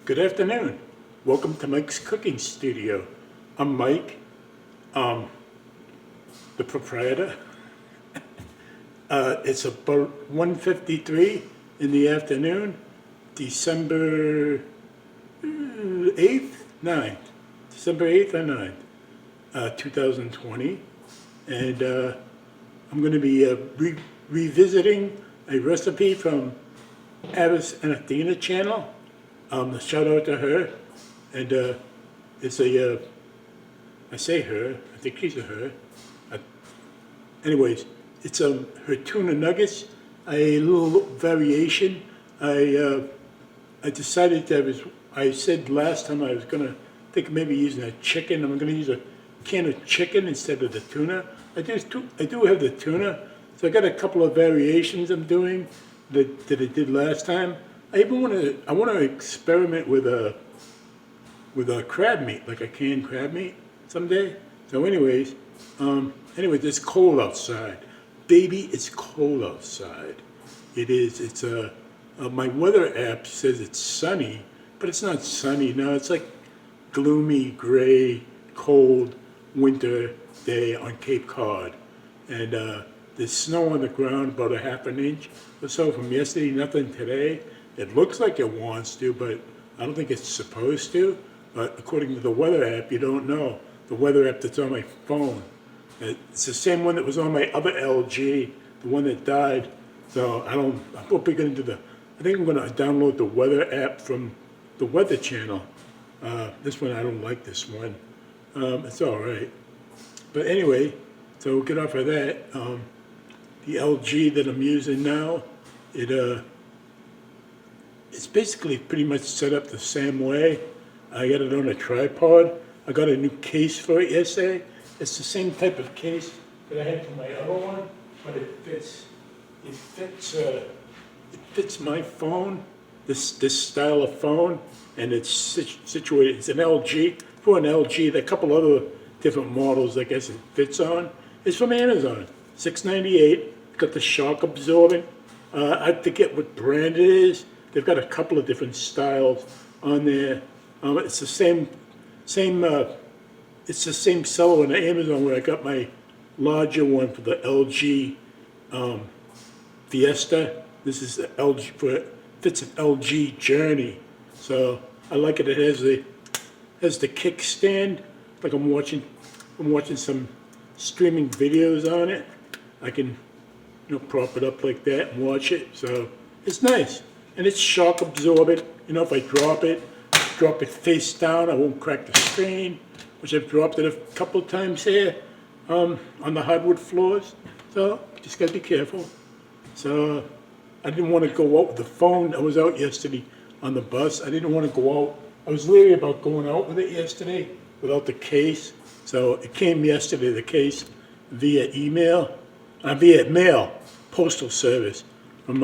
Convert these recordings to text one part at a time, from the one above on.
Good afternoon. Welcome to Mike's Cooking Studio. I'm Mike, the proprietor. It's about 1:53 in the afternoon, December 8th, 9th, December 8th or 9th, 2020. And I'm going to be revisiting a recipe from Avis and Athena channel. Shout out to her, and it's I say her, I think she's a her. Anyways, it's her tuna nuggets, a little variation. I decided that I said last time I was gonna think of maybe using a chicken. I'm gonna use a can of chicken instead of the tuna. I do have the tuna, so I got a couple of variations I'm doing that I did last time. I want to experiment with a crab meat, like a canned crab meat someday. So anyways, it's cold outside. Baby, it's cold outside. It is. It's my weather app says it's sunny, but it's not sunny. No, it's like gloomy, gray, cold winter day on Cape Cod. And there's snow on the ground, about a half an inch or so from yesterday, nothing today. It looks like it wants to, but I don't think it's supposed to. But according to the weather app, you don't know. The weather app that's on my phone. It's the same one that was on my other LG, the one that died. So I'm probably going to I think I'm going to download the weather app from the Weather Channel. This one, I don't like this one. It's all right. But anyway, so we'll get off of that. The LG that I'm using now, it's basically pretty much set up the same way. I got it on a tripod. I got a new case for it yesterday. It's the same type of case that I had for my other one, but it fits my phone, this style of phone, and it's situated. It's an LG. For an LG, there are a couple other different models I guess it fits on. It's from Amazon, $6.98. Got the shock absorbent. I forget what brand it is. They've got a couple of different styles on there. It's the same seller on Amazon where I got my larger one for the LG Fiesta. This is the LG fits an LG Journey. So I like it. It has the kickstand. Like I'm watching some streaming videos on it. I can prop it up like that and watch it. So it's nice. And it's shock absorbent. If I drop it face down, I won't crack the screen, which I've dropped it a couple of times here on the hardwood floors. So just gotta be careful. So I didn't want to go out with the phone. I was out yesterday on the bus. I didn't want to go out. I was leery about going out with it yesterday without the case. So it came yesterday, the case, via mail, postal service from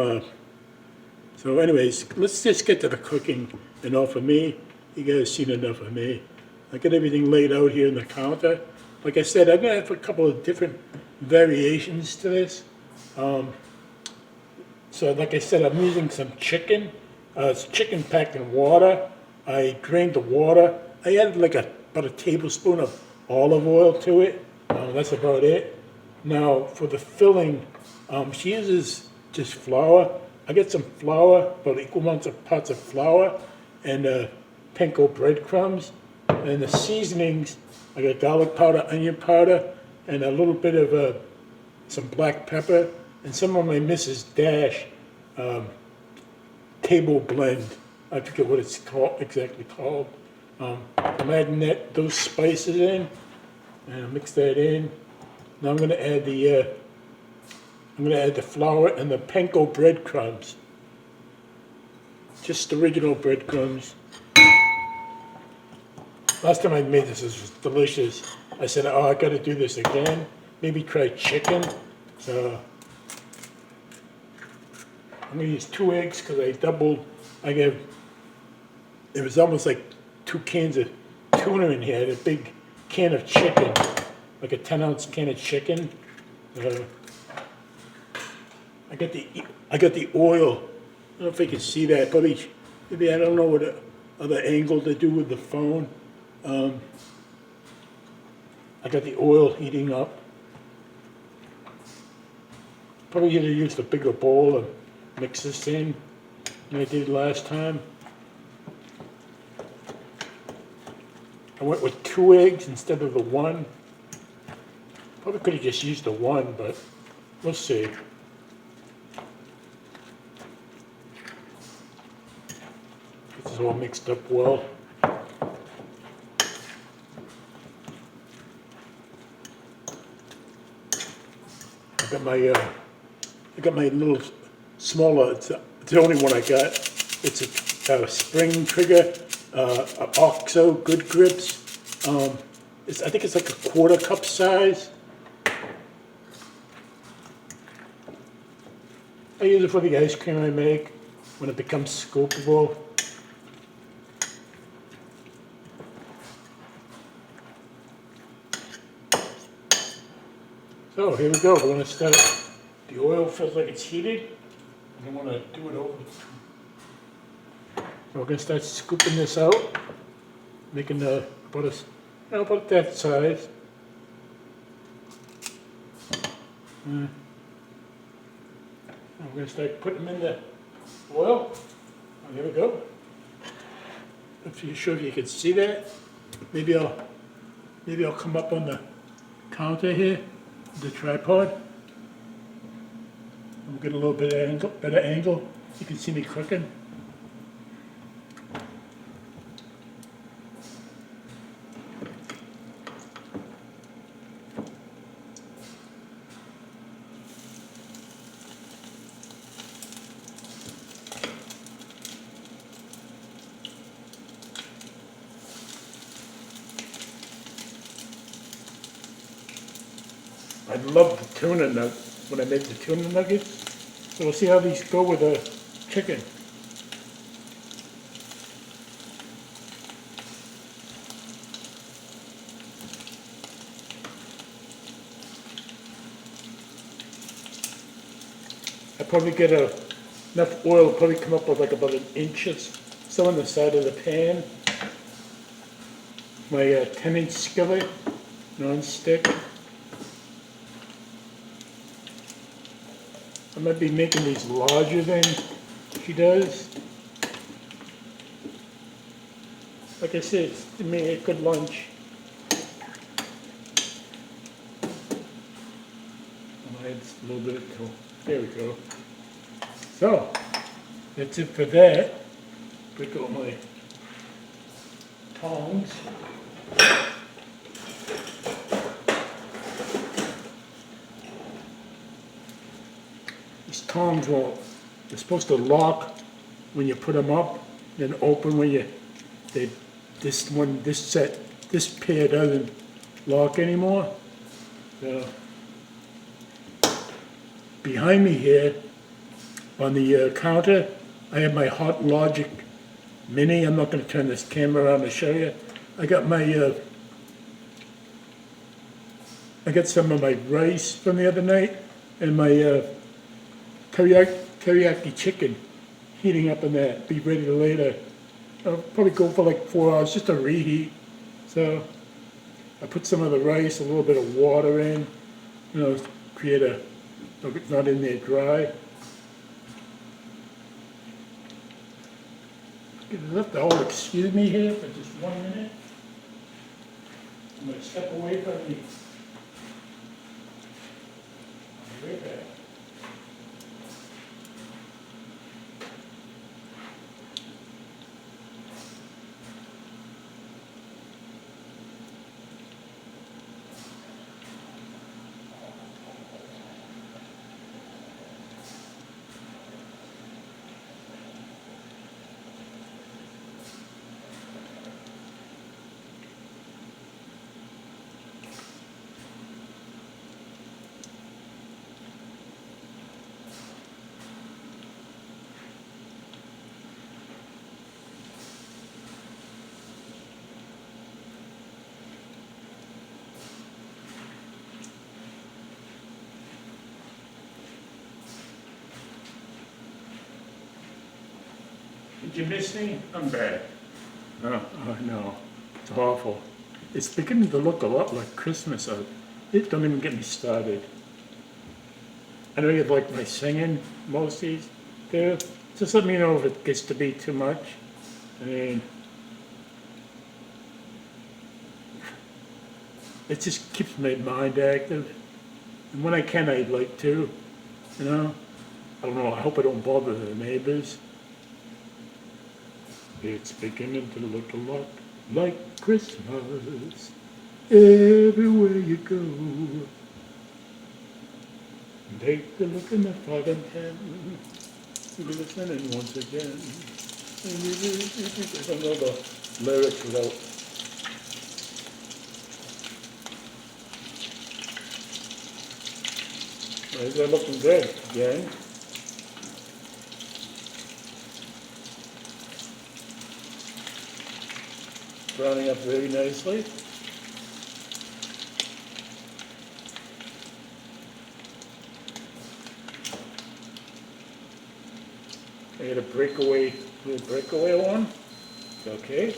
So anyways, let's just get to the cooking. Enough of me. You guys seen enough of me. I got everything laid out here on the counter. Like I said, I'm going to have a couple of different variations to this. So like I said, I'm using some chicken. It's chicken packed in water. I drained the water. I added about a tablespoon of olive oil to it. That's about it. Now for the filling, she uses just flour. I get some flour, about equal amounts of parts of flour, and panko breadcrumbs. And the seasonings, I got garlic powder, onion powder, and a little bit of some black pepper, and some of my Mrs. Dash table blend. I forget what it's exactly called. I'm adding those spices in, and I mix that in. Now I'm going to add the flour and the panko breadcrumbs. Just original breadcrumbs. Last time I made this was delicious. I said, I got to do this again. Maybe try chicken. So I'm going to use 2 eggs because it was almost like 2 cans of tuna in here. I had a big can of chicken, like a 10-ounce can of chicken. I got the oil. I don't know if you can see that. Maybe I don't know other angle to do with the phone. I got the oil heating up. Probably gonna use the bigger bowl and mix this in than I did last time. I went with 2 eggs instead of the 1. Probably could have just used the 1, but we'll see. This is all mixed up well. I got my little smaller, it's the only one I got. It's a spring trigger, a OXO Good Grips. I think it's like a 1/4 cup size. I use it for the ice cream I make when it becomes scoopable. So here we go, we're going to start. The oil feels like it's heated. I want to do it over. So we're going to start scooping this out, making about that size. I'm going to start putting them in the oil. Oh, here we go. If you're sure if you can see that, maybe I'll come up on the counter here, the tripod. We'll get a little bit of better angle. You can see me cooking. I love the tuna when I make the tuna nuggets. So we'll see how these go with the chicken. I probably get enough oil to probably come up with like about 1 inch or so on the side of the pan. My 10-inch skillet, non-stick. I might be making these larger than she does. Like I said, it's to me a good lunch. I'll add a little bit of, there we go. So, that's it for that. Pick up my tongs. These tongs they're supposed to lock when you put them up, then open when this pair doesn't lock anymore. So, behind me here, on the counter, I have my Hot Logic Mini. I'm not going to turn this camera around to show you. I got some of my rice from the other night and my teriyaki chicken heating up in that. Be ready to later. I'll probably go for like 4 hours just to reheat. So I put some of the rice, a little bit of water in, create not in there dry. You'll have to all excuse me here for just 1 minute. I'm going to step away from the. I'll be right back. Did you miss me? I'm back. Oh, no, it's awful. It's beginning to look a lot like Christmas. It don't even get me started. I know you like my singing, most these do. Just let me know if it gets to be too much. I mean, it just keeps my mind active. And when I can, I'd like to, you know. I don't know, I hope I don't bother the neighbors. It's beginning to look a lot like Christmas everywhere you go. Take a look in the 5 and 10. Listening once again. I don't know the lyrics without. They're looking good again. Browning up very nicely. I got a little breakaway one. Okay.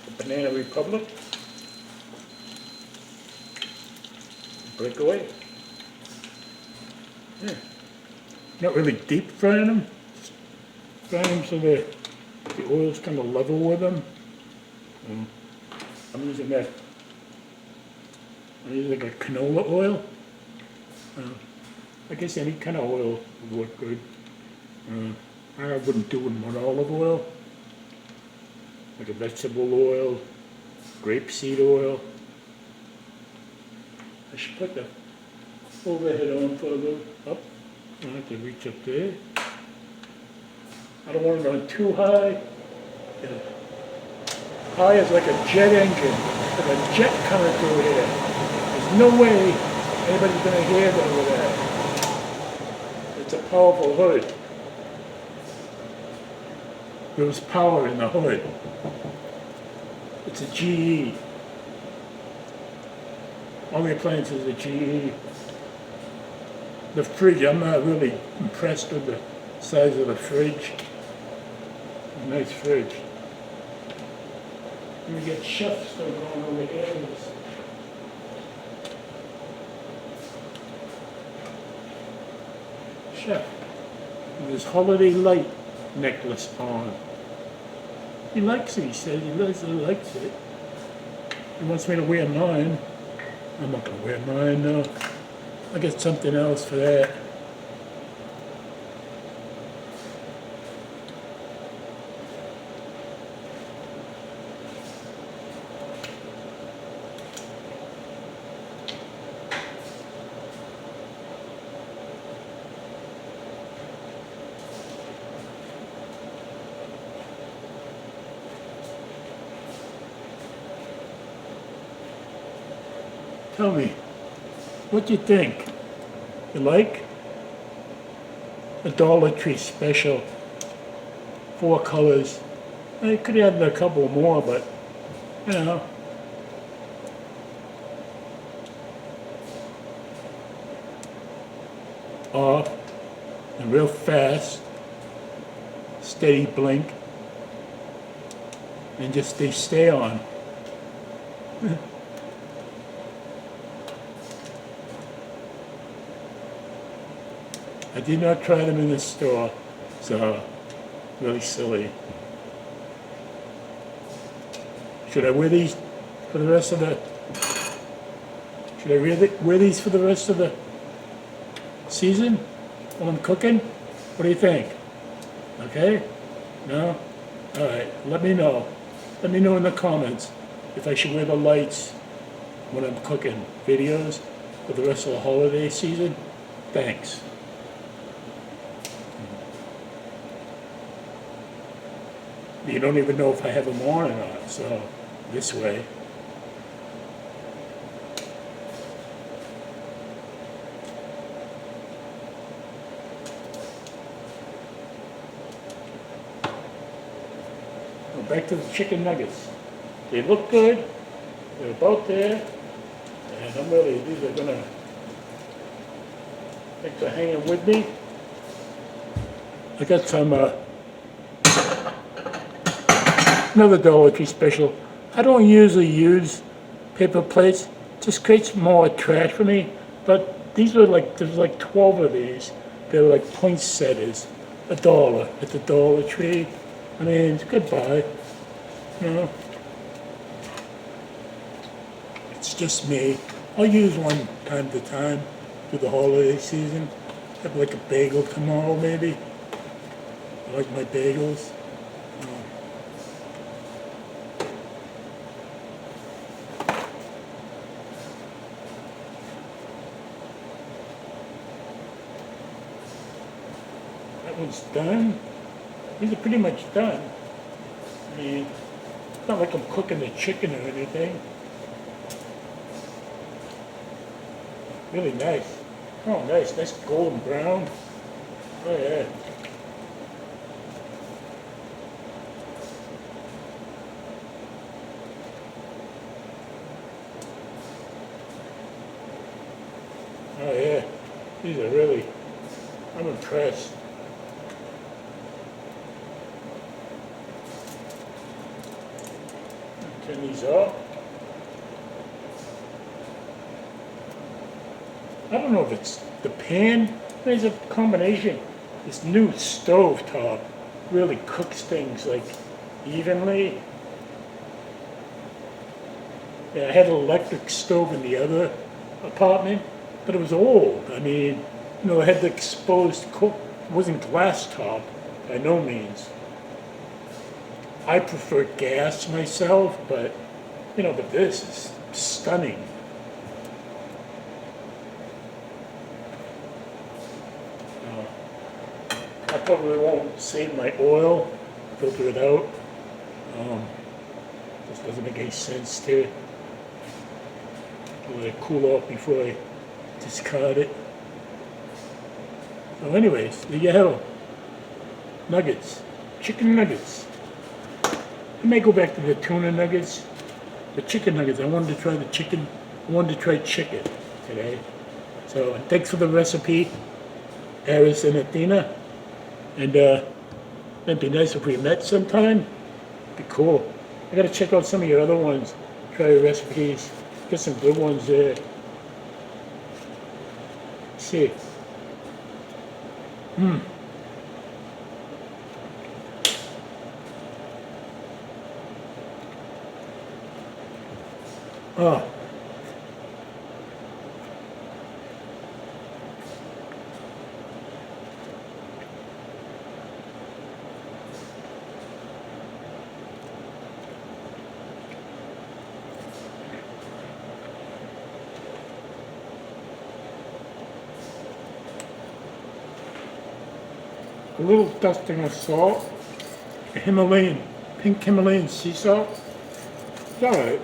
The Banana Republic. Breakaway. Yeah. Not really deep frying them. Just frying them so the oil's kind of level with them. I'm using a canola oil. I guess any kind of oil would work good. I wouldn't do them with olive oil. Like a vegetable oil, grapeseed oil. I should put the overhead on for a little up. I have to reach up there. I don't want it on too high. Yeah. High is like a jet engine, like a jet coming through here. There's no way anybody's going to hear that over there. It's a powerful hood. There's power in the hood. It's a GE. All the appliances are GE. The fridge, I'm not really impressed with the size of the fridge. A nice fridge. We get chef stuff going over here. Chef, with his holiday light necklace on. He likes it, he says. He really likes it. He wants me to wear mine. I'm not going to wear mine, no. I'll get something else for that. Tell me, what do you think? You like? A Dollar Tree special, 4 colors. I could have added a couple more, but, you know. Off, and real fast, steady blink, and just they stay on. I did not try them in the store, so really silly. Should I wear these for the rest of the? Should I wear these for the rest of the season when I'm cooking? What do you think? Okay? No? All right. Let me know. Let me know in the comments if I should wear the lights when I'm cooking videos for the rest of the holiday season. Thanks. You don't even know if I have them on or not, so this way. Well, back to the chicken nuggets. They look good, they're about there, and I'm really, these are gonna, I think they're hanging with me. I got some Another Dollar Tree special. I don't usually use paper plates. Just creates more trash for me. But these were like, there's like 12 of these. They're like poinsettias. $1 at the Dollar Tree. I mean, it's a good buy. You know? It's just me. I'll use one time to time through the holiday season. Have like a bagel tomorrow maybe. I like my bagels. That one's done. These are pretty much done. I mean, it's not like I'm cooking the chicken or anything. Really nice. Oh, nice. Nice golden brown. Oh, yeah. Oh, yeah. These are really, I'm impressed. Turn these off. I don't know if it's the pan. There's a combination. This new stove top really cooks things like evenly. Yeah, I had an electric stove in the other apartment, but it was old. I mean, you know, it had the exposed cook. It wasn't glass top by no means. I prefer gas myself, but you know, but this is stunning. I probably won't save my oil, filter it out. This doesn't make any sense to let it cool off before I discard it. So anyways, there you have nuggets, chicken nuggets. I may go back to the tuna nuggets, the chicken nuggets. I wanted to try the chicken. I wanted to try chicken today. So thanks for the recipe, Aris and Athena. And it'd be nice if we met sometime. Be cool. I gotta check out some of your other ones. Try your recipes. Get some good ones there. Let's see. Oh. A little dusting of salt, Himalayan, pink Himalayan sea salt. It's all right.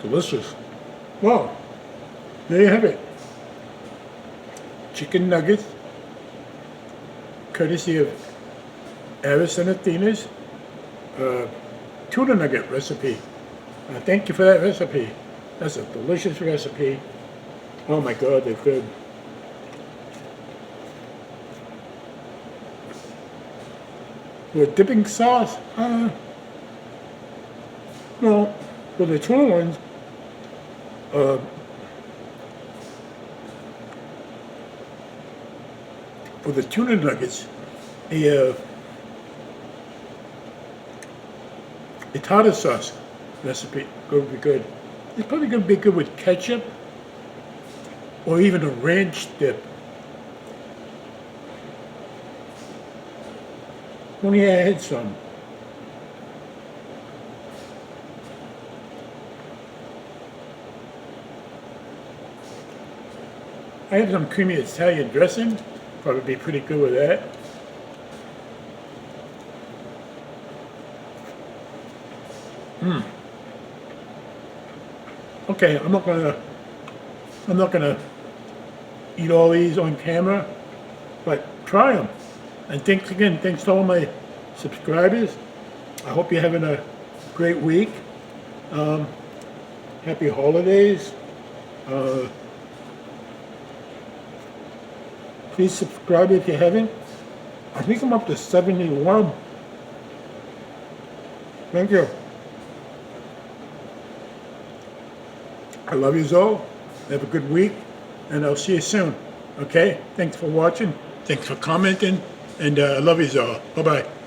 Delicious. Well, there you have it. Chicken nuggets, courtesy of Aris and Athena's tuna nugget recipe. Thank you for that recipe. That's a delicious recipe. Oh my God, they're good. With dipping sauce? No, for the tuna ones, for the tuna nuggets, a tartar sauce recipe would be good. It's probably going to be good with ketchup or even a ranch dip. Only I had some. I have some creamy Italian dressing. Probably be pretty good with that. Okay, I'm not gonna eat all these on camera, but try them. And thanks again, thanks to all my subscribers. I hope you're having a great week. Happy holidays. Please subscribe if you haven't. I think I'm up to 71. Thank you. I love you all. Have a good week, and I'll see you soon. Okay? Thanks for watching. Thanks for commenting, and I love you all. Bye-bye.